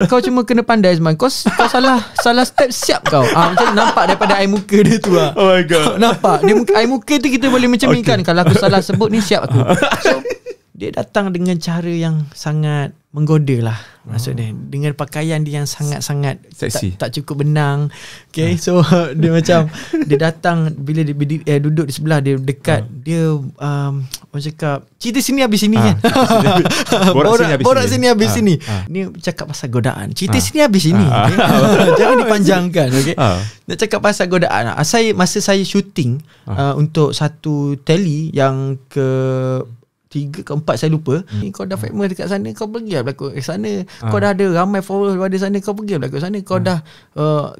Kau cuma kena pandai Azman. Kau salah step siap kau. Macam nampak daripada air muka dia tu lah. Oh my god. Nampak dia, air muka tu kita boleh mencerminkan. Kalau aku salah sebut ni, siap aku. So dia datang dengan cara yang sangat menggoda lah. Maksudnya dengan pakaian dia yang sangat-sangat seksi, tak cukup benang. Okay, so dia macam dia datang bila dia duduk di sebelah dia, dekat dia orang cakap cerita sini habis sini kan. Borak sini habis sini. Ni cakap pasal godaan. Cerita sini habis sini. Okay? Jangan dipanjangkan. Okay? Nak cakap pasal godaan. Masa saya syuting untuk satu tele yang ke 3 ke 4 saya lupa. Kau dah famous dekat sana, kau pergi lah berlakon kat sana. Kau dah ada ramai followers pada sana, kau pergi lah berlakon sana.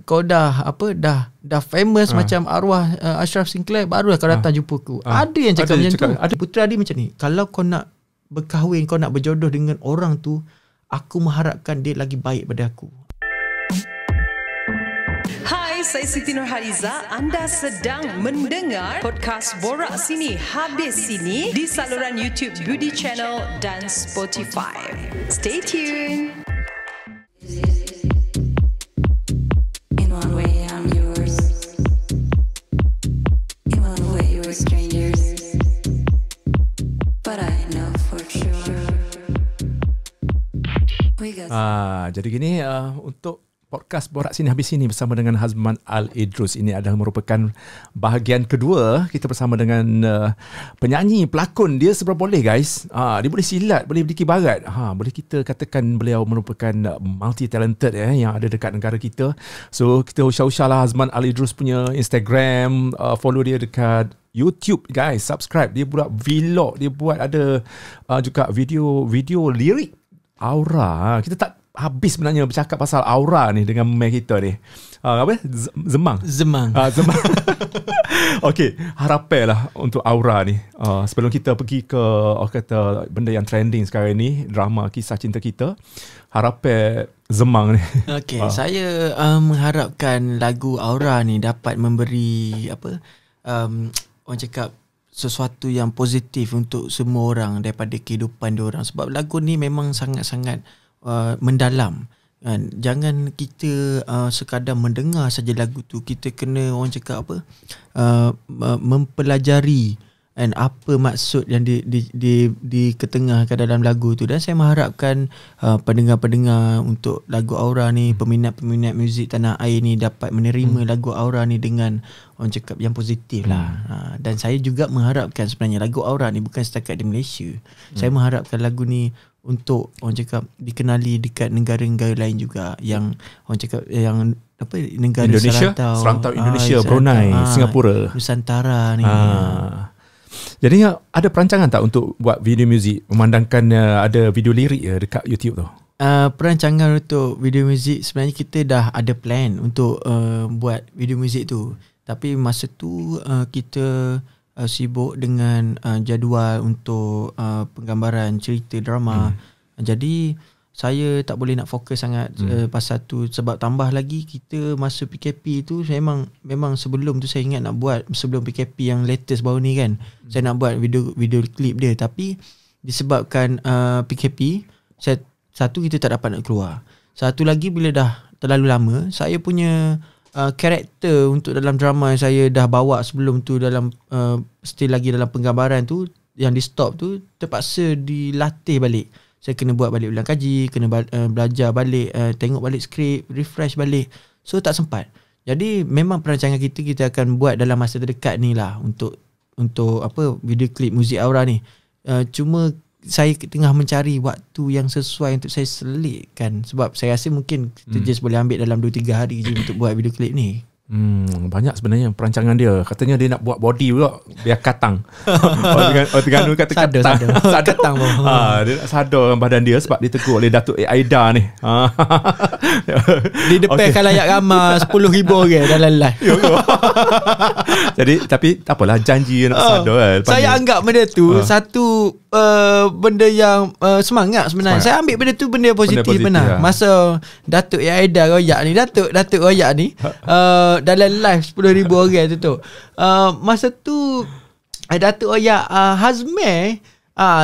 Kau dah famous macam arwah Ashraf Sinclair, barulah kau datang jumpa aku. Ada yang cakap macam tu. Ada putera dia macam ni. Kalau kau nak berkahwin, kau nak berjodoh dengan orang tu, aku mengharapkan dia lagi baik pada aku. Saya Siti Nurhaliza. Anda sedang mendengar podcast Borak Sini Habis Sini di saluran YouTube Budi Channel dan Spotify. Stay tuned. In one way I'm yours. In one way we're strangers. But I know for sure we got jadi gini untuk podcast Borak Sini Habis Sini bersama dengan Hazman Al-Idrus. Ini adalah merupakan bahagian kedua kita bersama dengan penyanyi, pelakon. Dia seberapa boleh guys. Dia boleh silat, boleh berdikir barat. Boleh kita katakan beliau merupakan multi-talented yang ada dekat negara kita. So kita usah-usah lah Hazman Al-Idrus punya Instagram, follow dia dekat YouTube guys, subscribe. Dia buat vlog, dia buat ada juga video lirik aura. Kita tak habis sebenarnya bercakap pasal aura ni dengan mem kita ni. Apa? Zemang. Okey, harapan lah untuk aura ni. Sebelum kita pergi ke kata benda yang trending sekarang ni, drama kisah cinta kita, harapan Zemang ni. Okey, saya mengharapkan lagu Aura ni dapat memberi orang cakap sesuatu yang positif untuk semua orang daripada kehidupan diorang. Sebab lagu ni memang sangat-sangat mendalam kan. Jangan kita sekadar mendengar saja lagu tu. Kita kena orang cakap mempelajari dan apa maksud yang diketengahkan dalam lagu tu. Dan saya mengharapkan pendengar-pendengar untuk lagu Aura ni, peminat-peminat muzik tanah air ni dapat menerima lagu Aura ni dengan orang cakap yang positif lah. Dan saya juga mengharapkan sebenarnya lagu Aura ni bukan setakat di Malaysia. Saya mengharapkan lagu ni untuk orang cakap dikenali dekat negara-negara lain juga, yang orang cakap yang negara Indonesia, serantau Indonesia, Brunei, Singapura, Nusantara ni. Jadi ada perancangan tak untuk buat video muzik, memandangkan ada video lirik dekat YouTube tu? Perancangan untuk video muzik sebenarnya kita dah ada plan untuk buat video muzik tu. Tapi masa tu kita sibuk dengan jadual untuk penggambaran cerita drama. Jadi saya tak boleh nak fokus sangat pasal tu. Sebab tambah lagi kita masa PKP tu, memang sebelum tu saya ingat nak buat, sebelum PKP yang latest baru ni kan, saya nak buat video klip dia. Tapi disebabkan PKP, satu kita tak dapat nak keluar. Satu lagi bila dah terlalu lama, saya punya karakter untuk dalam drama yang saya dah bawa sebelum tu dalam still lagi dalam penggambaran tu, yang di stop tu, terpaksa dilatih balik. Saya kena buat balik ulang kaji, kena belajar balik, tengok balik skrip, refresh balik. So tak sempat. Jadi memang perancangan kita akan buat dalam masa terdekat ni lah untuk video klip muzik Aura ni. Cuma saya tengah mencari waktu yang sesuai untuk saya selitkan. Sebab saya rasa mungkin kita just boleh ambil dalam 2-3 hari je untuk buat video klip ni. Banyak sebenarnya perancangan dia. Katanya dia nak buat body pula biar katang. Orang Terengganu kata katang. Katang dia nak sadar badan dia sebab dia tegur oleh Datuk Aida ni. Di depan khalayak ramai 10,000 orang dalam live. Jadi tapi tak apalah, janji nak sadar kan. Saya anggap benda tu satu benda yang semangat sebenarnya. Saya ambil benda tu benda positif benar. Masa Datuk Aida royak ni, Datuk royak ni dalam live 10,000 orang tu. Masa tu Datuk royak Hazmeh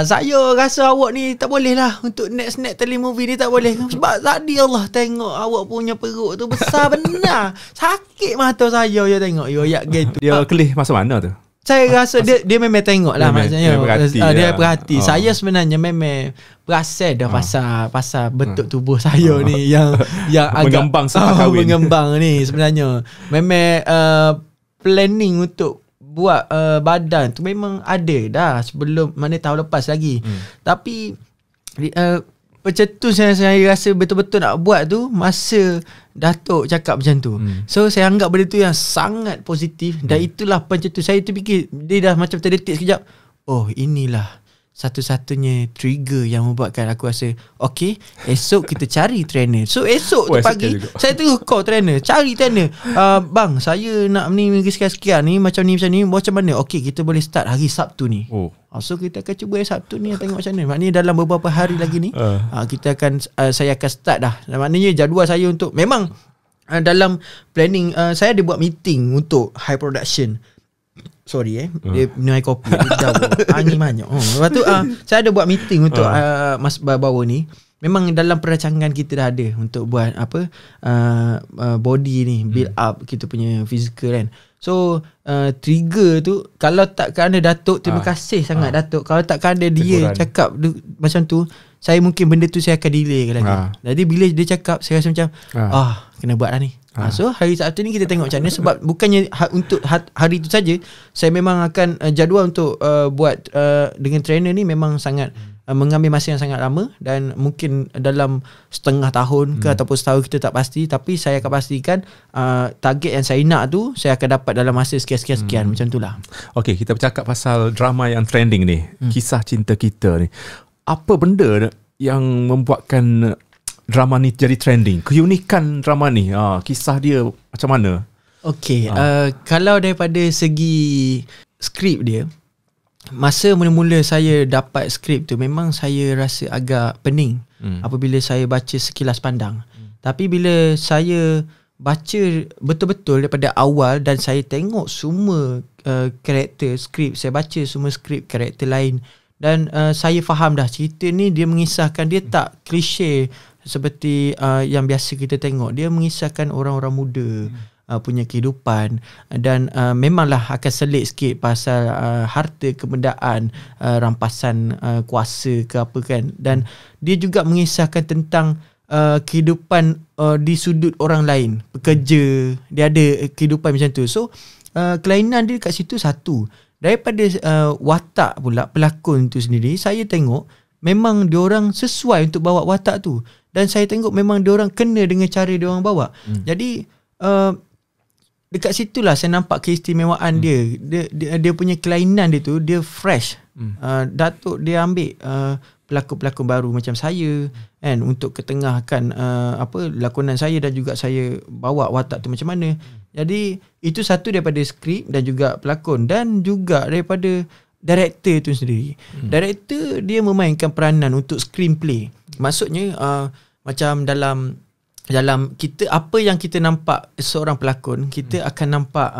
Saya rasa awak ni tak boleh lah untuk next telemovie ni tak boleh. Sebab tadi Allah tengok awak punya perut tu besar benar. Sakit mata saya tengok. Ya gitu. Dia kelih masa mana tu? Saya rasa dia memang tengok lah maksudnya. Dia perhati. Oh. Saya sebenarnya memang perasan dah pasal bentuk tubuh saya ni yang agak mengembang selepas kahwin. Mengembang ni sebenarnya. Memang planning untuk buat badan tu memang ada dah sebelum tahun lepas lagi. Tapi macam tu saya rasa betul-betul nak buat tu masa Datuk cakap macam tu. So saya anggap benda tu yang sangat positif. Dan itulah macam tu saya terfikir dia dah macam terdetik sekejap. Oh, inilah satu-satunya trigger yang membuatkan aku rasa okay, esok kita cari trainer. So esok tu pagi saya terus call trainer, cari trainer. Bang, saya nak ni sekian-sekian ni macam ni macam mana? Okay, kita boleh start hari Sabtu ni. So kita akan cuba hari Sabtu ni tengok macam mana. Maknanya dalam beberapa hari lagi ni kita akan saya akan start dah. Maknanya jadual saya untuk memang dalam planning saya ada buat meeting untuk high production. Sorry dia minum air kopi angin banyak. Lepas tu saya ada buat meeting untuk mas bawa ni. Memang dalam perancangan kita dah ada untuk buat apa body ni, build up kita punya physical kan. So trigger tu kalau tak kerana Datuk, terima kasih sangat Datuk. Kalau tak kerana dia cakap macam tu, saya mungkin benda tu saya akan delay lagi. Jadi bila dia cakap, saya rasa macam kena buat dah ni. So hari Sabtu ni kita tengok macam mana. Sebab bukannya untuk hari tu saja, saya memang akan jadual untuk buat dengan trainer ni memang sangat mengambil masa yang sangat lama. Dan mungkin dalam setengah tahun ke ataupun setahun, kita tak pasti. Tapi saya akan pastikan target yang saya nak tu saya akan dapat dalam masa sekian-sekian. Macam tu lah. Okay, kita bercakap pasal drama yang trending ni, Kisah Cinta Kita ni. Apa benda yang membuatkan drama ni jadi trending? Keunikan drama ni, kisah dia macam mana? Okay, kalau daripada segi skrip dia, masa mula-mula saya dapat skrip tu, memang saya rasa agak pening apabila saya baca sekilas pandang. Tapi bila saya baca betul-betul daripada awal dan saya tengok semua karakter skrip, saya baca semua skrip karakter lain, dan saya faham dah cerita ni dia mengisahkan, dia tak klise seperti yang biasa kita tengok. Dia mengisahkan orang-orang muda punya kehidupan. Dan memanglah akan selit sikit pasal harta kebendaan, rampasan kuasa ke apa kan. Dan dia juga mengisahkan tentang kehidupan di sudut orang lain, pekerja. Dia ada kehidupan macam tu. So kelainan dia kat situ satu. Daripada watak pula pelakon tu sendiri, saya tengok memang diorang sesuai untuk bawa watak tu. Dan saya tengok memang diorang kena dengan cara diorang bawa. Jadi dekat situlah saya nampak keistimewaan dia. Dia punya kelainan dia tu, dia fresh. Datuk dia ambil pelakon-pelakon baru macam saya kan, untuk ketengahkan lakonan saya, dan juga saya bawa watak tu macam mana. Jadi itu satu daripada skrip dan juga pelakon, dan juga daripada director tu sendiri. Director dia memainkan peranan untuk screenplay. Maksudnya macam dalam kita, apa yang kita nampak seorang pelakon, kita akan nampak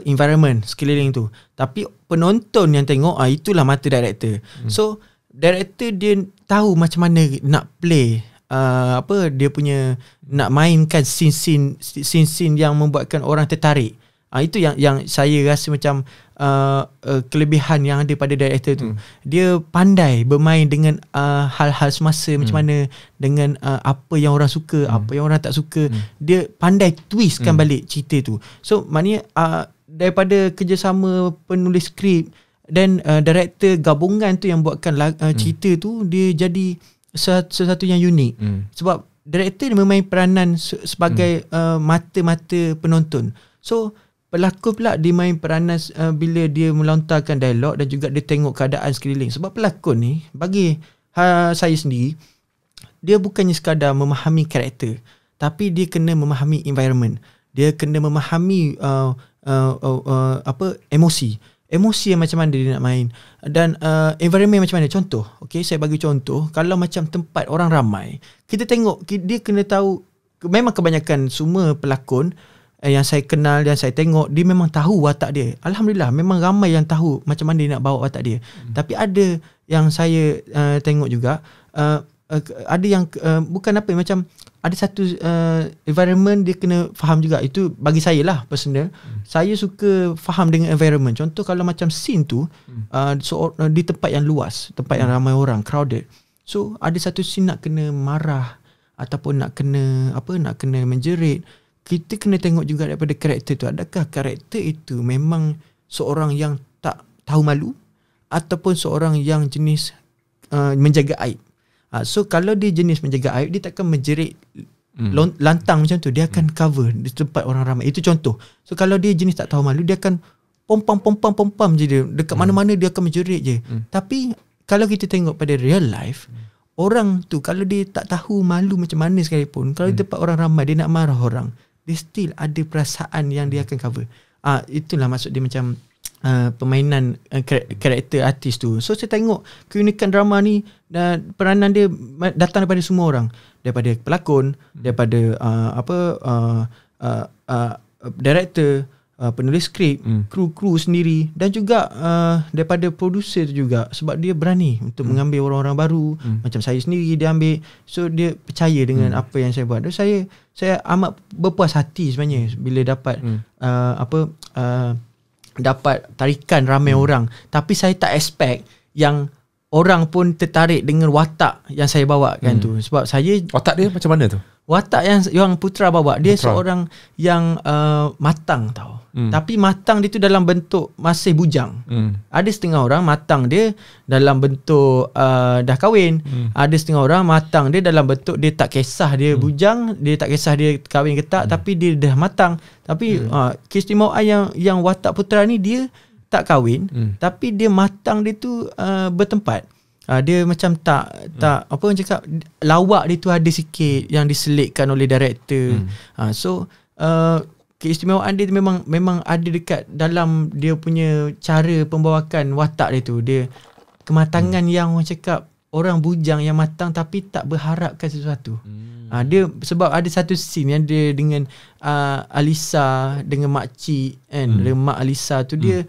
environment sekeliling tu. Tapi penonton yang tengok itulah mata director. So director dia tahu macam mana nak play, dia punya nak mainkan scene yang membuatkan orang tertarik. Itu yang saya rasa macam kelebihan yang ada pada director tu. Dia pandai bermain dengan hal-hal semasa macam mana, dengan apa yang orang suka, apa yang orang tak suka. Dia pandai twistkan balik cerita tu. So maknanya daripada kerjasama penulis skrip dan director gabungan tu yang buatkan cerita tu, dia jadi sesuatu yang unik. Sebab director dia memain peranan sebagai mata-mata penonton. So pelakon pula dia main peranan bila dia melontarkan dialog dan juga dia tengok keadaan sekeliling. Sebab pelakon ni, bagi saya sendiri, dia bukannya sekadar memahami karakter, tapi dia kena memahami environment. Dia kena memahami emosi yang macam mana dia nak main, dan environment macam mana. Contoh, saya bagi contoh, kalau macam tempat orang ramai, kita tengok, dia kena tahu, memang kebanyakan semua pelakon yang saya kenal, yang saya tengok, dia memang tahu watak dia. Alhamdulillah, memang ramai yang tahu macam mana dia nak bawa watak dia. Tapi ada yang saya tengok juga, ada yang bukan apa, macam ada satu environment dia kena faham juga. Itu bagi saya lah personal. Saya suka faham dengan environment. Contoh kalau macam scene tu di tempat yang luas, tempat yang ramai orang, crowded. So ada satu scene nak kena marah ataupun nak kena menjerit. Kita kena tengok juga daripada karakter tu. Adakah karakter itu memang seorang yang tak tahu malu ataupun seorang yang jenis menjaga aib. So kalau dia jenis menjaga aib, dia takkan menjerit lantang macam tu. Dia akan cover di tempat orang ramai. Itu contoh. So kalau dia jenis tak tahu malu, dia akan pom-pam je dia. Dekat mana-mana dia akan menjerit je. Tapi kalau kita tengok pada real life, orang tu kalau dia tak tahu malu macam mana sekalipun, kalau di tempat orang ramai dia nak marah orang, dia still ada perasaan yang dia akan cover. Itulah maksud dia macam permainan karakter artis tu. So saya tengok keunikan drama ni, dan peranan dia datang daripada semua orang, daripada pelakon, daripada director, penulis skrip, kru sendiri, dan juga daripada producer tu juga, sebab dia berani untuk mengambil orang-orang baru. Macam saya sendiri dia ambil, so dia percaya dengan apa yang saya buat. Dan saya amat berpuas hati sebenarnya bila dapat dapat tarikan ramai orang. Tapi saya tak expect yang orang pun tertarik dengan watak yang saya bawa kan tu. Sebab saya, watak dia macam mana tu? Watak yang Putra bawa, dia seorang yang matang tau. Tapi matang dia tu dalam bentuk masih bujang. Ada setengah orang matang dia dalam bentuk dah kahwin. Ada setengah orang matang dia dalam bentuk dia tak kisah dia bujang, dia tak kisah dia kahwin ke tak, tapi dia dah matang. Tapi keistimewaan yang watak Putra ni, dia tak kahwin, tapi dia matang dia tu bertempat. Dia macam tak apa orang cakap, lawak dia tu ada sikit yang diselitkan oleh director. So keistimewaan dia memang ada dekat dalam dia punya cara pembawakan watak dia tu. Dia kematangan yang orang cakap orang bujang yang matang tapi tak berharapkan sesuatu. Dia sebab ada satu scene yang dia dengan Alisa dengan makcik kan, mak Alisa tu dia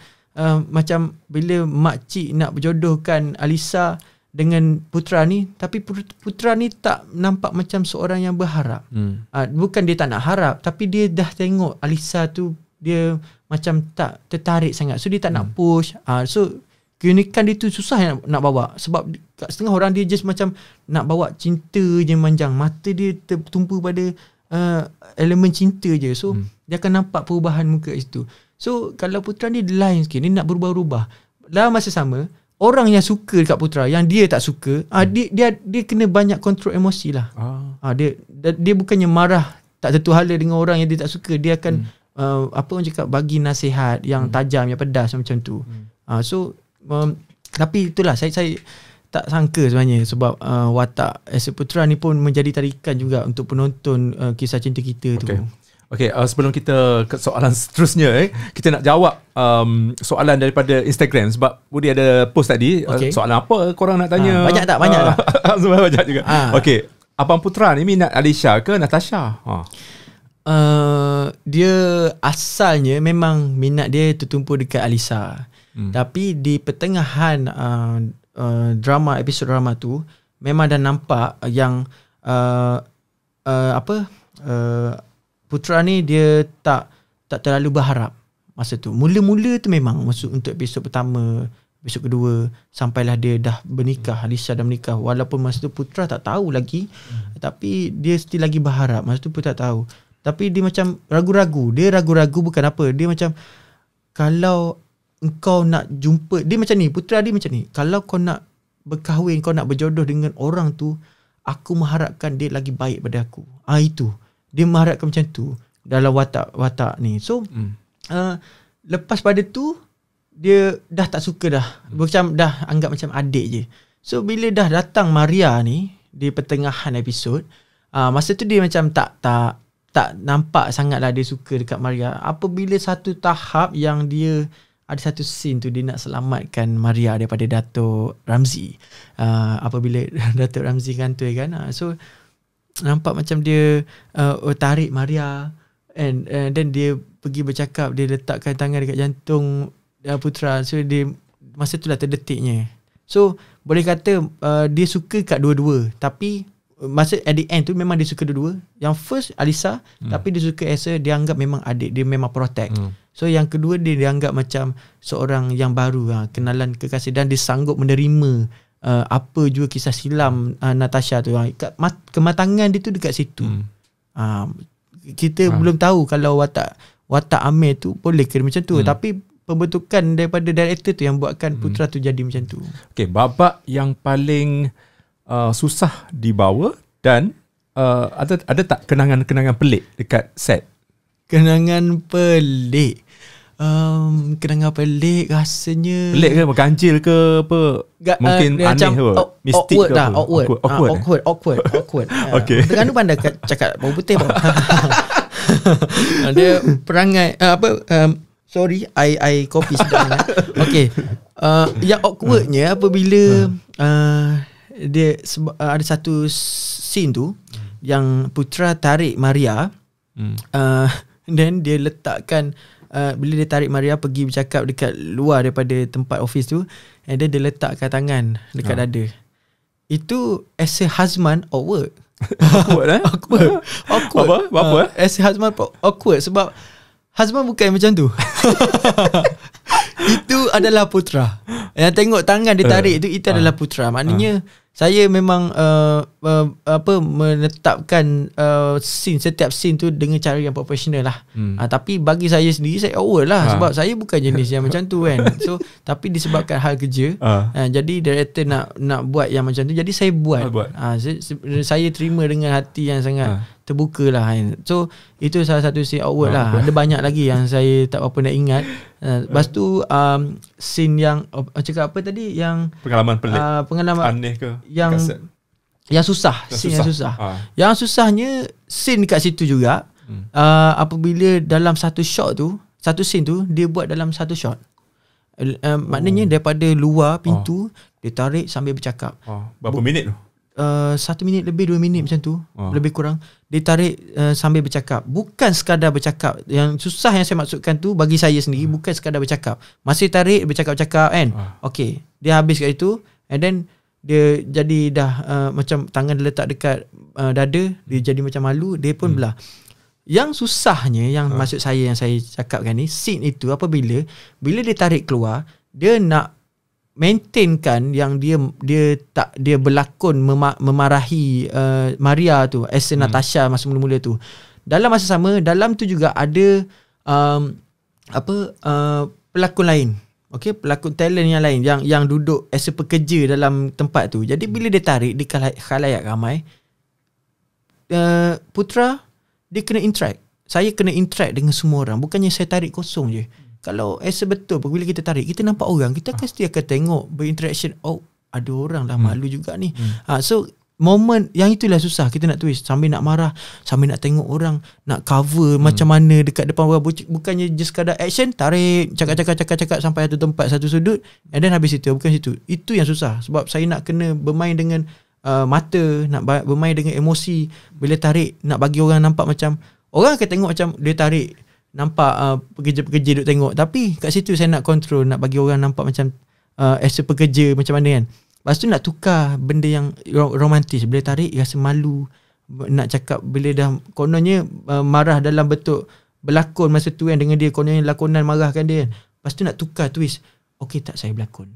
macam bila makcik nak berjodohkan Alisa dengan Putra ni, tapi Putra ni tak nampak macam seorang yang berharap. Bukan dia tak nak harap, tapi dia dah tengok Alisa tu dia macam tak tertarik sangat, so dia tak nak push. So keunikan dia tu susah nak bawa, sebab setengah orang dia just macam nak bawa cinta je manjang, mata dia tertumpu pada elemen cinta je. So dia akan nampak perubahan muka itu. So kalau Putra ni lain sikit, dia nak berubah-ubah. Dalam masa sama, orang yang suka dekat Putra, yang dia tak suka, dia kena banyak kontrol emosi lah. Dia bukannya marah tak tentu hala dengan orang yang dia tak suka, dia akan apa orang cakap, bagi nasihat yang tajam, yang pedas macam tu. Tapi itulah saya tak sangka sebenarnya, sebab watak as a Putra ni pun menjadi tarikan juga untuk penonton kisah cinta kita tu. Okay, sebelum kita ke soalan seterusnya, kita nak jawab soalan daripada Instagram, sebab Budi ada post tadi. Soalan apa korang nak tanya? Banyak tak? Banyak tak? Semua banyak juga. Okay, Abang Putra ni minat Alisha ke Natasha? Dia asalnya memang minat dia tertumpu dekat Alisa. Tapi di pertengahan episod drama tu, memang dah nampak yang Putra ni dia tak terlalu berharap masa tu. Mula-mula tu memang masuk untuk episod pertama, episod kedua, sampailah dia dah bernikah, Alisha dah menikah. Walaupun masa tu Putra tak tahu lagi, tapi dia still lagi berharap. Masa tu pun tak tahu. Tapi dia macam ragu-ragu. Dia ragu-ragu bukan apa. Dia macam, kalau engkau nak jumpa, dia macam ni, Putra dia macam ni, kalau kau nak berkahwin, kau nak berjodoh dengan orang tu, aku mengharapkan dia lagi baik pada aku. Itu dia mengharapkan macam tu dalam watak ni. So lepas pada tu dia dah tak suka dah, macam dah anggap macam adik je. So bila dah datang Maria ni di pertengahan episod, masa tu dia macam tak nampak sangatlah dia suka dekat Maria. Apabila satu tahap yang dia ada satu scene tu, dia nak selamatkan Maria daripada Dato' Ramzi. Apabila Dato' Ramzi kantoi kan, so nampak macam dia tarik Maria, And then dia pergi bercakap, dia letakkan tangan dekat jantung Putra. So dia masa tu lah terdetiknya. So boleh kata dia suka kat dua-dua. Tapi masa at the end tu memang dia suka dua-dua. Yang first Alisa, tapi dia suka Esa, dia anggap memang adik, dia memang protect. So yang kedua dia dianggap macam seorang yang baru, kenalan kekasih, dan dia sanggup menerima apa juga kisah silam Natasha tu. Kematangan dia tu dekat situ. Kita belum tahu kalau watak Amir tu boleh kira macam tu. Tapi pembentukan daripada director tu yang buatkan Putra tu jadi macam tu. Okay, babak yang paling susah dibawa dan ada tak kenangan-kenangan pelik dekat set? Kenangan pelik. Kenangan pelik rasanya pelik ke? Ganjil ke apa? Mungkin aneh ke? Mistik awkward ke lah, apa? Awkward. Okay. Terengganu pandai cakap bawang putih. Dia perangai sorry, I copy sedap sangat. Okay. Yang awkwardnya apabila dia ada satu scene tu yang Putra tarik Maria, then dia letakkan bila dia tarik Maria pergi bercakap dekat luar daripada tempat office tu, and then dia letakkan tangan dekat dada. Itu as a husband awkward. Awkward. Apa? As a husband awkward sebab husband bukan macam tu. Itu adalah Putra. Yang tengok tangan dia tarik itu adalah Putra. Maknanya saya memang menetapkan setiap scene tu dengan cara yang profesional lah. Tapi bagi saya sendiri, saya awkward lah sebab saya bukan jenis yang macam tu kan. So tapi disebabkan hal kerja, jadi director nak buat yang macam tu, jadi saya buat. Saya terima dengan hati yang sangat terbuka lah kan. So itu salah satu scene awkward lah. Ada banyak lagi yang saya tak apa nak ingat. Lepas tu scene yang cakap apa tadi, yang pengalaman pelik, pengalaman aneh ke, yang susah, scene yang susah. Yang susahnya scene dekat situ juga. Apabila dalam satu shot tu, satu scene tu dia buat dalam satu shot. Maknanya daripada luar pintu dia tarik sambil bercakap. Berapa minit tu? 1 minit lebih, 2 minit macam tu, lebih kurang. Dia tarik sambil bercakap. Bukan sekadar bercakap. Yang susah yang saya maksudkan tu bagi saya sendiri, bukan sekadar bercakap. Masih tarik bercakap-cakap kan. Okay, dia habis kat itu, and then dia jadi dah macam tangan dia letak dekat dada, dia jadi macam malu, dia pun belah. Yang susahnya, yang maksud saya yang saya cakapkan ni, scene itu apabila dia tarik keluar, dia nak maintainkan yang dia berlakon memarahi Maria tu, as Natasha masa mula-mula tu. Dalam masa sama, dalam tu juga ada pelakon lain. Okay, pelakon talent yang lain yang duduk as a pekerja dalam tempat tu. Jadi bila dia tarik di khalayak ramai, Putra dia kena interact. Saya kena interact dengan semua orang. Bukannya saya tarik kosong je. Kalau betul bila kita tarik, kita nampak orang, kita pasti akan tengok berinteraction. Oh, ada orang dah malu juga ni. So moment yang itulah susah kita nak twist, sambil nak marah, sambil nak tengok orang, nak cover macam mana dekat depan orang. Bukannya just sekadar action, tarik, cakap sampai satu tempat, satu sudut, and then habis itu. Bukan situ. Itu yang susah sebab saya nak kena bermain dengan mata, nak bermain dengan emosi. Bila tarik, nak bagi orang nampak macam, orang akan tengok macam dia tarik, nampak pekerja-pekerja duk tengok. Tapi kat situ saya nak control, nak bagi orang nampak macam as a pekerja macam mana kan. Lepas tu nak tukar benda yang romantis. Bila tarik rasa malu, nak cakap bila dah kononnya marah dalam bentuk berlakon masa tu kan, dengan dia kononnya lakonan marahkan dia kan. Lepas tu nak tukar twist, okey tak saya berlakon.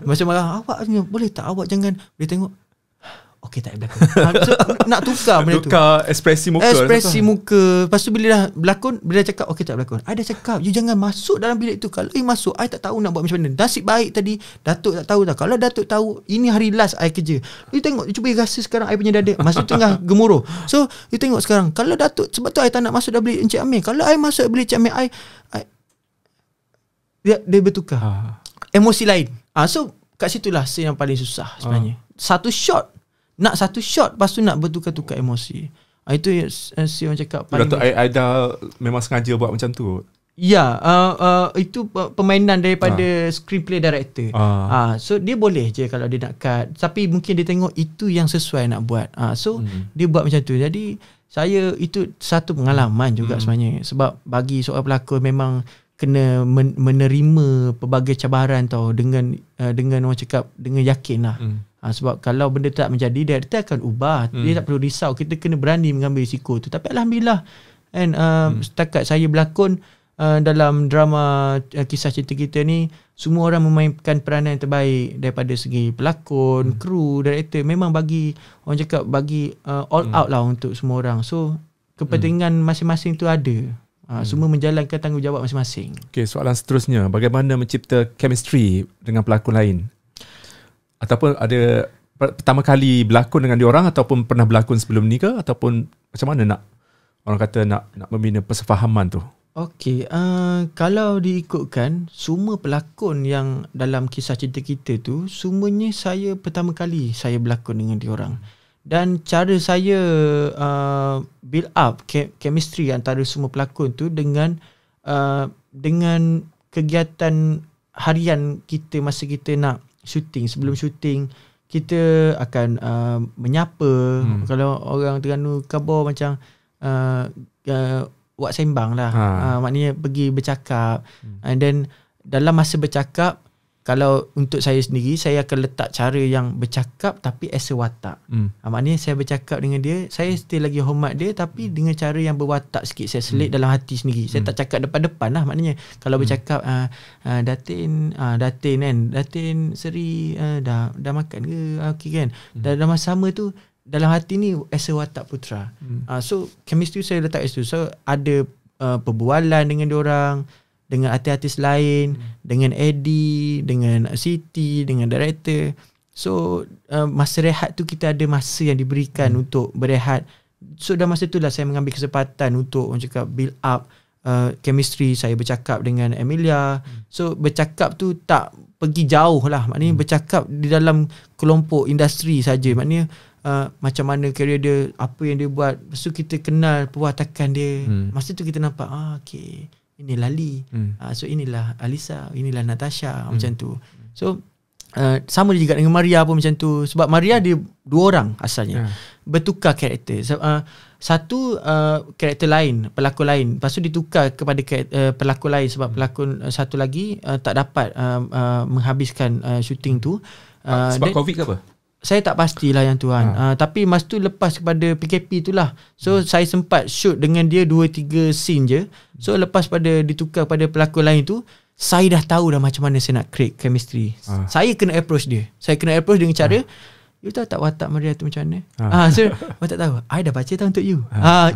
Macam marah, awak boleh tak, awak jangan, boleh tengok, okey tak berlakon. So nak tukar benda tu, tukar ekspresi muka. Lepas tu bila dah berlakon, bila dah cakap okey tak berlakon, I dah cakap you jangan masuk dalam bilik tu. Kalau I masuk, I tak tahu nak buat macam mana. Nasib baik tadi Datuk tak tahu tak. Kalau Datuk tahu, ini hari last I kerja. You tengok, you cuba rasa sekarang I punya dada, masa tu tengah gemuruh. So you tengok sekarang, kalau Datuk, sebab tu I tak nak masuk dalam bilik Encik Amir. Kalau I masuk bilik Encik Amir, dia bertukar emosi lain. So kat situlah scene yang paling susah sebenarnya. Satu shot, lepas tu nak bertukar-tukar emosi. Itu si orang cakap paling. Datuk Aida memang sengaja buat macam tu. Ya, itu permainan daripada screenplay director. So dia boleh je kalau dia nak cut, tapi mungkin dia tengok itu yang sesuai nak buat. So dia buat macam tu. Jadi saya itu satu pengalaman juga sebenarnya. Sebab bagi seorang pelakon memang kena menerima pelbagai cabaran tau, dengan orang cakap dengan yakin lah. Sebab kalau benda tak menjadi, dia akan ubah. Dia tak perlu risau. Kita kena berani mengambil risiko tu. Tapi alhamdulillah kan, setakat saya berlakon dalam drama kisah cinta kita ni, semua orang memainkan peranan yang terbaik daripada segi pelakon, kru, director. Memang bagi orang cakap bagi all out lah untuk semua orang. So kepentingan masing-masing tu ada. Semua menjalankan tanggungjawab masing-masing. Okay, soalan seterusnya, bagaimana mencipta chemistry dengan pelakon lain? Ataupun ada pertama kali berlakon dengan diorang, ataupun pernah berlakon sebelum ni ke, ataupun macam mana nak orang kata nak membina persefahaman tu? Okey, kalau diikutkan semua pelakon yang dalam kisah cinta kita tu, semuanya saya pertama kali saya berlakon dengan diorang. Dan cara saya build up chemistry antara semua pelakon tu dengan kegiatan harian kita masa kita nak syuting. Sebelum syuting kita akan menyapa. Kalau orang Terengganu khabar macam buat sembang lah. Maknanya pergi bercakap. And then dalam masa bercakap, kalau untuk saya sendiri, saya akan letak cara yang bercakap tapi as a watak. Maknanya saya bercakap dengan dia, saya still lagi hormat dia, tapi dengan cara yang berwatak sikit. Saya selit dalam hati sendiri. Saya tak cakap depan-depan lah. Maknanya kalau bercakap Datin kan, Datin Seri dah makan ke? Okay kan. Dalam masa sama tu, dalam hati ni as a watak Putra. So chemistry saya letak situ. So ada perbualan dengan diorang, dengan artis-artis lain, dengan Eddie, dengan Siti, dengan director. So masa rehat tu kita ada masa yang diberikan untuk berehat. So dalam masa tu lah saya mengambil kesempatan untuk orang cakap build up chemistry. Saya bercakap dengan Emilia. So bercakap tu tak pergi jauh lah. Maknanya bercakap di dalam kelompok industri saja. Maknanya macam mana kerjaya dia, apa yang dia buat. Lepas tu kita kenal perwatakan dia. Masa tu kita nampak okay, ini Lali. So inilah Alisa, inilah Natasha, macam tu. So sama juga dengan Maria pun macam tu. Sebab Maria dia dua orang asalnya. Bertukar karakter. Satu karakter lain, pelakon lain. Lepas tu ditukar kepada pelakon lain sebab pelakon satu lagi tak dapat menghabiskan syuting tu. Sebab COVID ke apa? Saya tak pastilah yang tu kan. Tapi masa tu lepas kepada PKP tu lah. So saya sempat shoot dengan dia 2-3 scene je. So lepas pada ditukar pada pelakon lain tu, saya dah tahu dah macam mana saya nak create chemistry. Saya kena approach dia. Saya kena approach dengan cara, you tahu tak watak Maria tu macam mana? So watak tahu, I dah baca tau untuk you.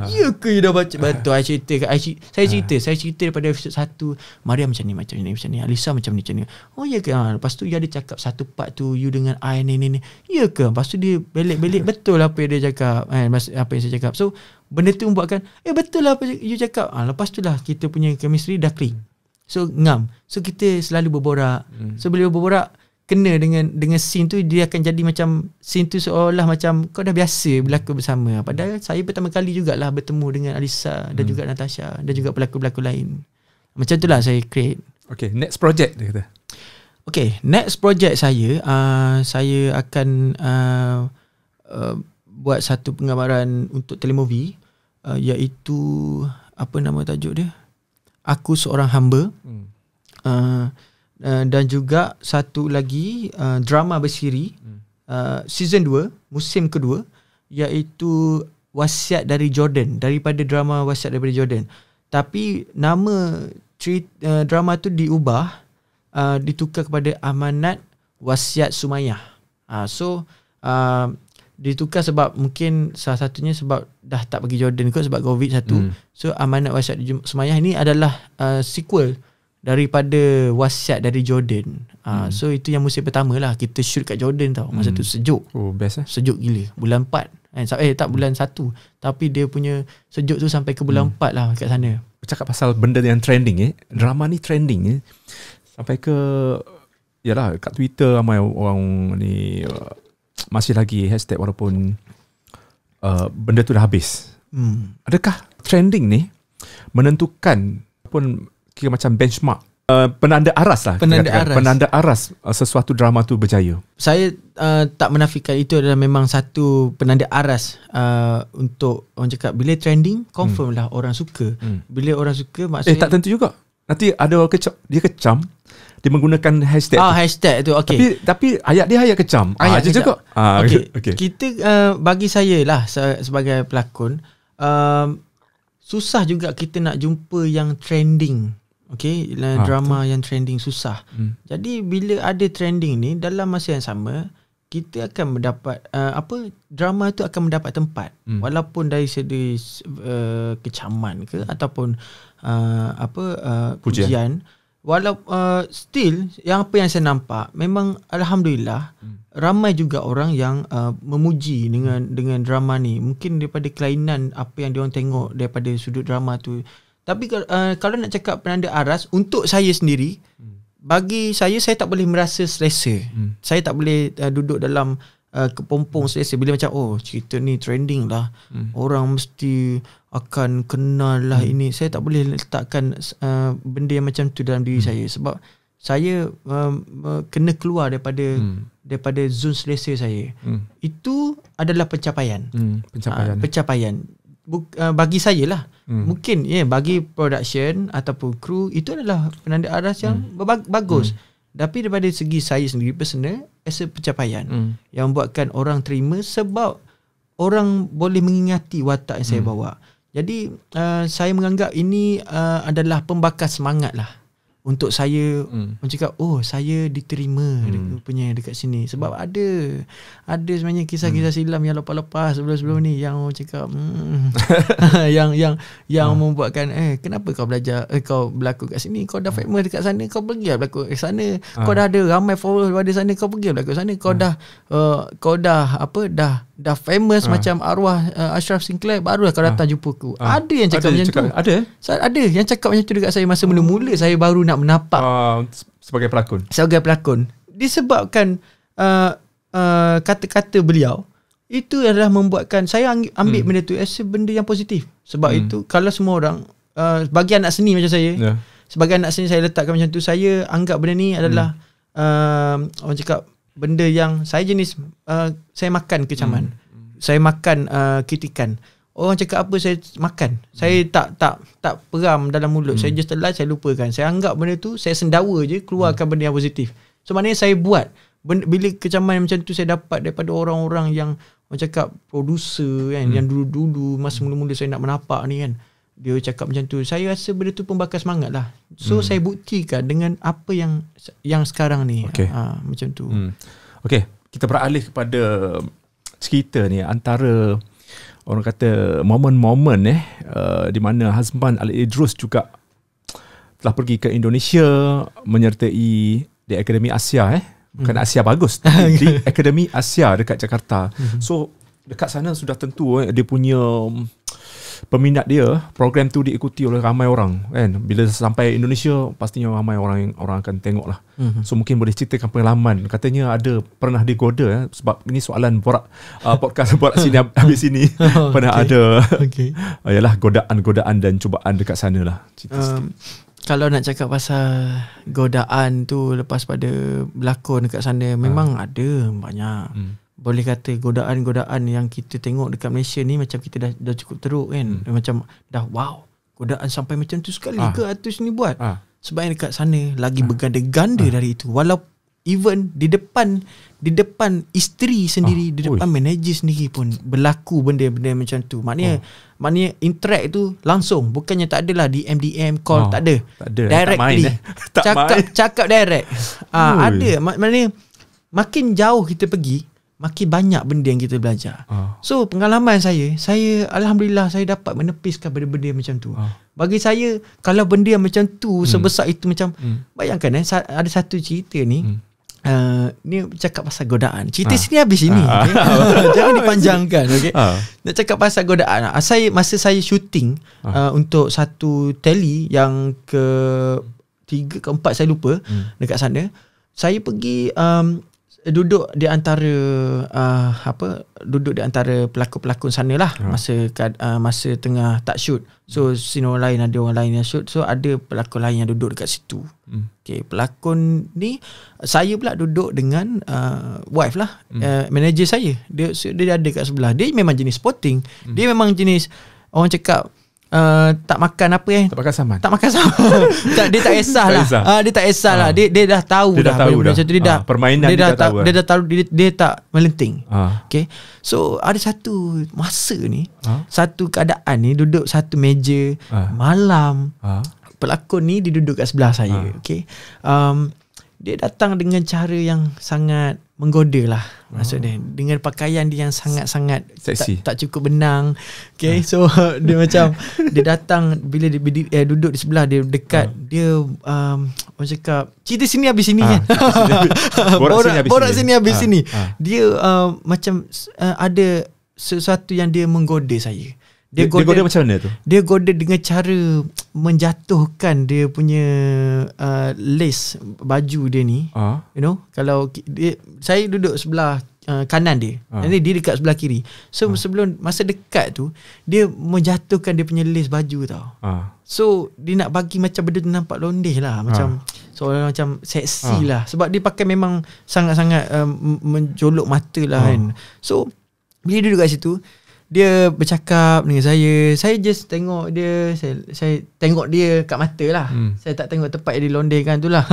Ya ke you dah baca? Betul, saya cerita daripada episode 1, Maria macam ni, Alisa macam ni. Oh ya ke? Lepas tu dia ada cakap satu part tu you dengan I ni. Ya ke? Lepas tu dia belik-belik betul apa yang dia cakap, apa yang saya cakap. So benda tu membuatkan betul lah apa you cakap. Lepas tu lah kita punya chemistry dah klik. So ngam. So kita selalu berborak. So bila berborak, kena dengan scene tu, dia akan jadi macam scene tu seolah macam kau dah biasa berlakon bersama. Padahal saya pertama kali jugalah bertemu dengan Alisa dan juga Natasha dan juga pelakon-pelakon lain. Macam tu lah saya create. Okay, next project dia kata. Okay, next project saya akan buat satu penggambaran untuk telemovie, iaitu apa nama tajuk dia? Aku Seorang Hamba. Dan juga satu lagi drama bersiri season 2, musim kedua, iaitu Wasiat dari Jordan, daripada drama Wasiat daripada Jordan. Tapi nama drama tu diubah, ditukar kepada Amanat Wasiat Sumayyah. So ditukar sebab mungkin salah satunya sebab dah tak pergi Jordan kot sebab COVID satu. So Amanat Wasiat Sumayyah ni adalah sequel daripada Wasiat dari Jordan. So itu yang musim pertama lah kita shoot kat Jordan tau. Masa tu sejuk. Oh best Sejuk gila. Bulan 4 tak bulan 1, tapi dia punya sejuk tu sampai ke bulan 4 lah kat sana. Cakap pasal benda yang trending drama ni trending sampai ke yalah kat Twitter ramai orang ni masih lagi hashtag walaupun benda tu dah habis. Adakah trending ni menentukan pun kira macam benchmark penanda aras lah. Penanda aras. Sesuatu drama tu berjaya. Saya tak menafikan itu adalah memang satu penanda aras untuk orang cakap bila trending confirm lah orang suka. Bila orang suka maksudnya tak tentu juga. Nanti ada orang dia kecam, dia menggunakan hashtag tu. Hashtag tu okey. Tapi ayat dia ayat kecam. Ayat je juga. Okay. Kita bagi saya lah sebagai pelakon susah juga kita nak jumpa yang trending. Okey, drama yang trending susah. Jadi bila ada trending ni dalam masa yang sama kita akan mendapat drama tu akan mendapat tempat walaupun dari segi kecaman ke ataupun pujian. Walau still yang apa yang saya nampak memang alhamdulillah ramai juga orang yang memuji dengan drama ni, mungkin daripada kelainan apa yang diorang tengok daripada sudut drama tu. Tapi kalau nak cakap penanda aras untuk saya sendiri, bagi saya tak boleh merasa selesa. Saya tak boleh duduk dalam kepompong selesa bila macam cerita ni trending lah, orang mesti akan kenal lah ini. Saya tak boleh letakkan benda yang macam tu dalam diri saya, sebab saya kena keluar daripada zon selesa saya. Itu adalah pencapaian. Pencapaian bagi saya lah. Mungkin bagi production ataupun kru itu adalah penanda aras yang bagus. Tapi daripada segi saya sendiri personal, as a pencapaian yang membuatkan orang terima, sebab orang boleh mengingati watak yang saya bawa. Jadi saya menganggap ini adalah pembakar semangat lah untuk saya mencakap saya diterima rupanya dekat sini. Sebab ada sebenarnya kisah-kisah silam yang lepas-lepas sebelum-sebelum ni yang orang cakap yang membuatkan kenapa kau belajar kau berlakon kat sini, kau dah famous dekat sana, kau pergi berlakon kat sana, kau dah ada ramai followers pada sana, kau pergi berlakon kat sana, kau dah famous macam arwah Ashraf Sinclair, barulah kau datang jumpa aku. Ada yang cakap macam tu. Ada yang cakap macam tu dekat saya masa mula-mula saya baru nak menapak sebagai pelakon. Disebabkan kata-kata beliau itu adalah membuatkan saya ambil benda tu as benda yang positif. Sebab itu kalau semua orang bagi anak seni macam saya, sebagai anak seni saya letakkan macam tu, saya anggap benda ni adalah orang cakap benda yang saya jenis saya makan kecaman. Saya makan kritikan. Orang cakap apa saya makan. Saya tak peram dalam mulut. Saya just telan, saya lupakan. Saya anggap benda tu saya sendawa je, keluarkan benda yang positif. So maknanya saya buat bila kecaman macam tu saya dapat daripada orang-orang yang orang cakap producer kan, yang dulu-dulu masa mula-mula saya nak menapak ni kan, dia cakap macam tu, saya rasa benda tu pembakar semangat lah. So saya buktikan dengan apa yang sekarang ni. Macam tu. Okay, kita beralih kepada cerita ni, antara orang kata momen-momen di mana Hazman Al-Idrus juga telah pergi ke Indonesia menyertai di Akademi Asia bukan Asia Bagus di Akademi Asia dekat Jakarta. So dekat sana sudah tentu dia punya peminat dia, program tu diikuti oleh ramai orang kan. Bila sampai Indonesia pastinya ramai orang akan tengok lah. So mungkin boleh ceritakan pengalaman. Katanya ada pernah digoda sebab ini soalan podcast Borak Sini habis sini. Pernah ada yalah godaan dan cubaan dekat sana lah. Kalau nak cakap pasal godaan tu lepas pada berlakon dekat sana, memang ada banyak. Boleh kata godaan-godaan yang kita tengok dekat Malaysia ni macam kita dah cukup teruk kan. Macam dah wow, godaan sampai macam tu sekali ke artis ni buat. Sebab yang dekat sana lagi berganda-ganda dari itu. Walau even di depan isteri sendiri, di depan manager sendiri pun berlaku benda-benda macam tu. Maknanya interact tu langsung, bukannya tak adalah di MDM call, tak ada. Directly. Cakap direct. Ada. Maknanya makin jauh kita pergi, makin banyak benda yang kita belajar. So pengalaman saya alhamdulillah saya dapat menepiskan benda-benda macam tu. Bagi saya kalau benda yang macam tu sebesar itu, macam bayangkan ada satu cerita ni. Ni cakap pasal godaan. Cerita sini habis sini. Jangan dipanjangkan. Okay? Nak cakap pasal godaan. Masa saya syuting untuk satu tele yang ke 3 ke 4 saya lupa dekat sana, saya pergi duduk di antara duduk di antara pelakon-pelakon sana lah masa tengah tak shoot. So scene orang lain, ada orang lain yang shoot, so ada pelakon lain yang duduk dekat situ. Okay, pelakon ni saya pula duduk dengan wife lah, manager saya. Dia ada kat sebelah. Dia memang jenis sporting. Dia memang jenis orang cakap tak makan apa Tak makan saman. Tak makan sama. Dia tak kisah lah. Dia tak kisah lah. Dia dah tahu dah. Macam tu dia dah permainan dia dah tahu dia tak melenting. Okay. So ada satu masa ni, satu keadaan ni, duduk satu meja malam. Pelakon ni dia duduk kat sebelah saya. Okay. Dia datang dengan cara yang sangat menggoda lah. Maksud dia dengan pakaian dia yang sangat-sangat tak cukup benang. Okay. So dia macam dia datang bila dia duduk di sebelah dia, dekat dia orang cakap cerita sini habis sini kan. Borak sini habis sini. Dia macam ada sesuatu yang dia menggoda saya. Dia goda macam mana tu? Dia goda dengan cara menjatuhkan dia punya lace baju dia ni. You know, kalau saya duduk sebelah kanan dia, nanti dia dekat sebelah kiri. So sebelum masa dekat tu, dia menjatuhkan dia punya lace baju tau. So dia nak bagi macam benda tu nampak londeh lah, macam seolah macam seksi lah, sebab dia pakai memang sangat-sangat menjolok mata lah kan. So bila dia duduk kat situ, dia bercakap dengan saya. Saya just tengok dia. Saya tengok dia kat mata lah. Saya tak tengok tempat dia londehkan tu lah.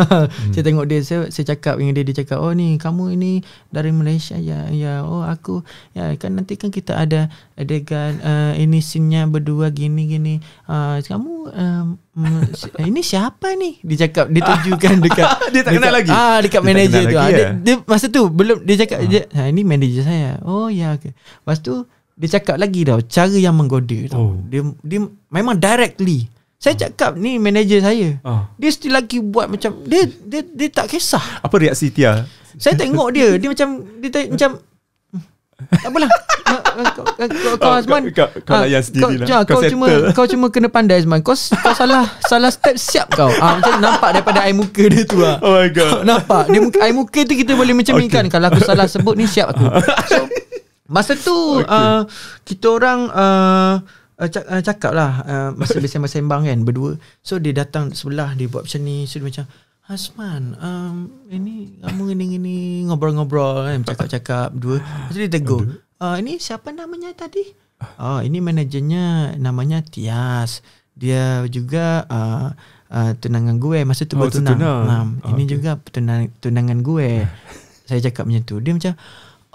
Saya tengok dia. Saya cakap dengan dia. Dia cakap, oh ni kamu ini dari Malaysia ya. Oh aku ya, kan nanti kan kita ada adegan ini scene-nya berdua gini. Kamu ini siapa ni? Dia cakap, dia tunjukkan dekat dia tak kenal lagi. Dekat manager tu. Dia masa tu belum dia cakap ini manager saya. Oh ya. Okay. Lepas tu dia cakap lagi tau, cara yang menggoda tau. Dia memang directly. Saya cakap ni manager saya. Dia still lagi buat macam dia tak kisah. Apa reaksi Tia? Saya tengok dia macam macam tak apalah. Kau Azman, kau layan sendiri lah. Kau cuma kena pandai Azman. Kau salah step siap kau. Macam nampak daripada air muka dia tu lah. Oh my god. Nampak dia air muka tu kita boleh macam ni kan. Kalau aku salah sebut ni siap aku. So masa tu kita orang cakap lah, masa bersembang-sembang kan berdua. So dia datang sebelah, dia buat macam ni. So dia macam, Hasman, ini kamu gini ngobrol-ngobrol kan, cakap-cakap berdua. Lepas tu dia tegur, ini siapa namanya tadi? Ini manajernya namanya Tias. Dia juga tunangan gue. Masa tu bertunang. Ini juga tunangan gue. Saya cakap macam tu. Dia macam,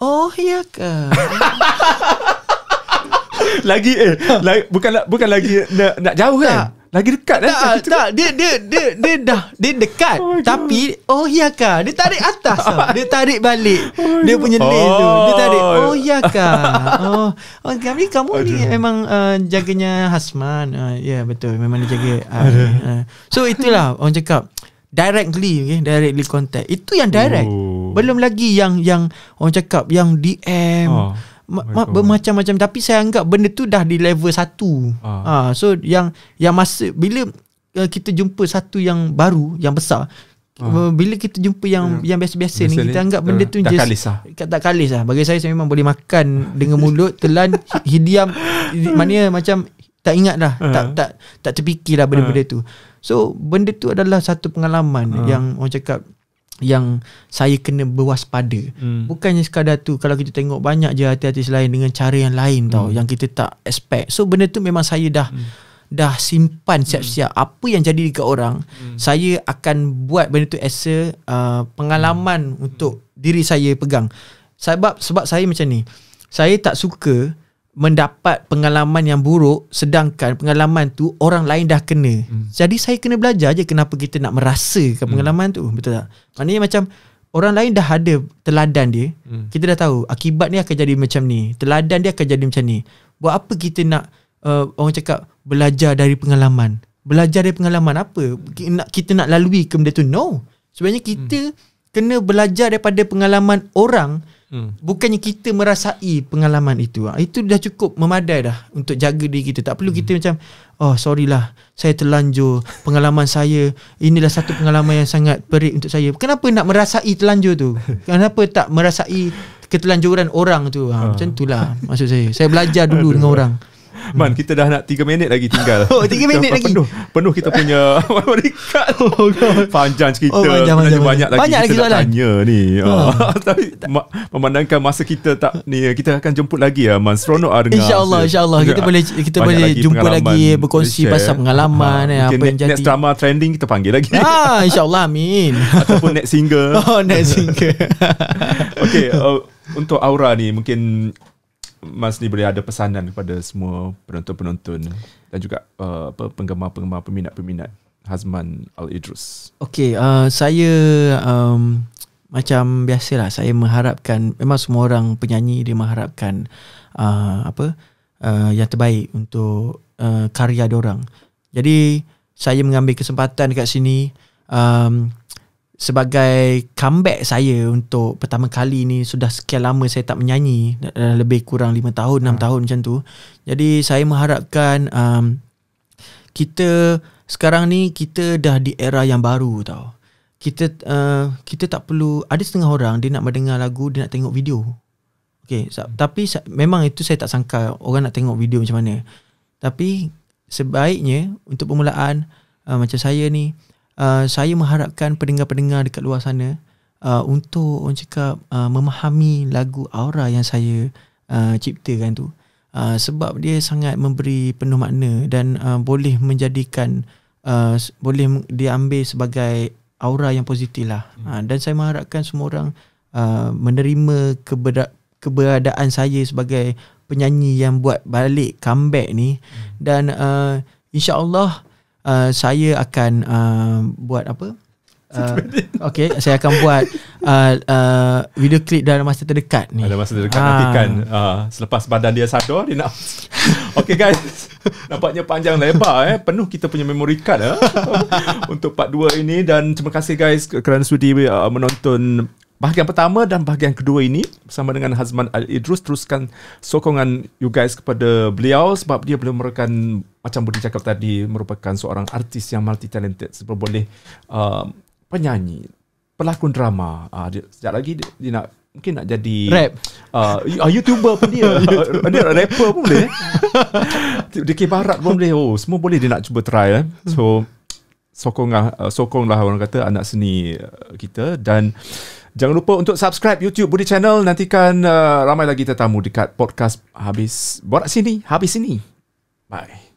oh ya ke? Lagi bukan lagi nak jauh kan? Lagi dekat kan? Tak, dia dekat. Tapi oh ya ke? Dia tarik atas tau. Dia tarik balik. Dia punya lace tu. Dia tarik. Oh ya ke? Kamu ni memang jaganya Hasman. Ya betul, memang dia jaga. So itulah orang cakap directly contact. Itu yang direct. Belum lagi yang orang cakap yang DM bermacam-macam. Tapi saya anggap benda tu dah di level 1. So yang masa bila kita jumpa satu yang baru, yang besar, bila kita jumpa yang biasa-biasa ni, kita anggap benda tu tak kalis lah. Bagi saya memang boleh makan dengan mulut, telan, hidiam, maknanya macam tak ingat dah, tak terfikir lah benda-benda tu. So benda tu adalah satu pengalaman yang orang cakap yang saya kena berwaspada. Bukannya sekadar tu, kalau kita tengok banyak je artis-artis lain dengan cara yang lain tau, yang kita tak expect. So benda tu memang saya dah simpan siap-siap. Apa yang jadi dekat orang, saya akan buat benda tu as a pengalaman untuk diri saya pegang. Sebab saya macam ni, saya tak suka mendapat pengalaman yang buruk sedangkan pengalaman tu orang lain dah kena. Jadi saya kena belajar je kenapa kita nak merasakan pengalaman tu. Betul tak? Maknanya macam orang lain dah ada teladan dia. Kita dah tahu akibat ni akan jadi macam ni, teladan dia akan jadi macam ni. Buat apa kita nak orang cakap belajar dari pengalaman? Belajar dari pengalaman apa? Kita nak lalui ke benda tu? No. Sebenarnya kita kena belajar daripada pengalaman orang Bukannya kita merasai pengalaman itu. Itu dah cukup memadai dah untuk jaga diri kita. Tak perlu kita macam, oh sorry lah, saya terlanjur, pengalaman saya, inilah satu pengalaman yang sangat perik untuk saya. Kenapa nak merasai terlanjur tu? Kenapa tak merasai keterlanjuran orang tu? Macam itulah maksud saya. Saya belajar dulu dengan orang. Man, kita dah nak 3 minit lagi tinggal. 3 minit lagi. Penuh kita punya recap. Panjang cerita. Banyak lagi kita soalan. nak tanya ni. Tapi memandangkan masa kita tak ni, kita akan jemput lagi Man. Seronok dengar. InsyaAllah kita boleh jumpa lagi, berkongsi pasal pengalaman apa yang jadi. Next drama trending kita panggil lagi. InsyaAllah, amin. Ataupun next single. Next single. Okay, untuk Aura ni mungkin Mas ni boleh ada pesanan kepada semua penonton-penonton dan juga penggemar-penggemar, peminat-peminat Hazman Al-Idrus. Okay, saya macam biasalah, saya mengharapkan, memang semua orang penyanyi dia mengharapkan yang terbaik untuk karya diorang. Jadi saya mengambil kesempatan dekat sini sebagai comeback saya untuk pertama kali ni. Sudah sekian lama saya tak menyanyi, lebih kurang 5 tahun 6 tahun macam tu. Jadi saya mengharapkan kita sekarang ni kita dah di era yang baru tau. Kita tak perlu, ada setengah orang dia nak mendengar lagu, dia nak tengok video. Okay, tapi memang itu saya tak sangka orang nak tengok video macam mana. Tapi sebaiknya untuk permulaan macam saya ni, saya mengharapkan pendengar-pendengar dekat luar sana untuk orang cakap memahami lagu Aura yang saya ciptakan tu, sebab dia sangat memberi penuh makna dan boleh menjadikan boleh diambil sebagai aura yang positif lah. Dan saya mengharapkan semua orang menerima keberadaan saya sebagai penyanyi yang buat balik comeback ni. Dan insya-Allah saya akan buat apa? Okay, saya akan buat video klip dalam masa terdekat ni. Dalam masa terdekat nantikan selepas badan dia sadar dia nak. Okay guys, nampaknya panjang lebar penuh kita punya memory card untuk part 2 ini. Dan terima kasih guys kerana sudi menonton bahagian pertama dan bahagian kedua ini bersama dengan Hazman Al-Idrus. Teruskan sokongan you guys kepada beliau sebab dia belum merupakan, macam Budi cakap tadi, merupakan seorang artis yang multi talented. Sebab boleh penyanyi, pelakon drama, sekejap lagi dia nak, mungkin nak jadi rap, YouTuber pun dia. Dia rapper pun boleh. Dikir barat pun boleh. Semua boleh dia nak cuba try. So sokonglah orang kata anak seni kita. Dan jangan lupa untuk subscribe YouTube Budi Channel. Nantikan ramai lagi tetamu dekat podcast Borak Sini Habis Sini. Bye.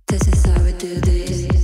This is how we do this.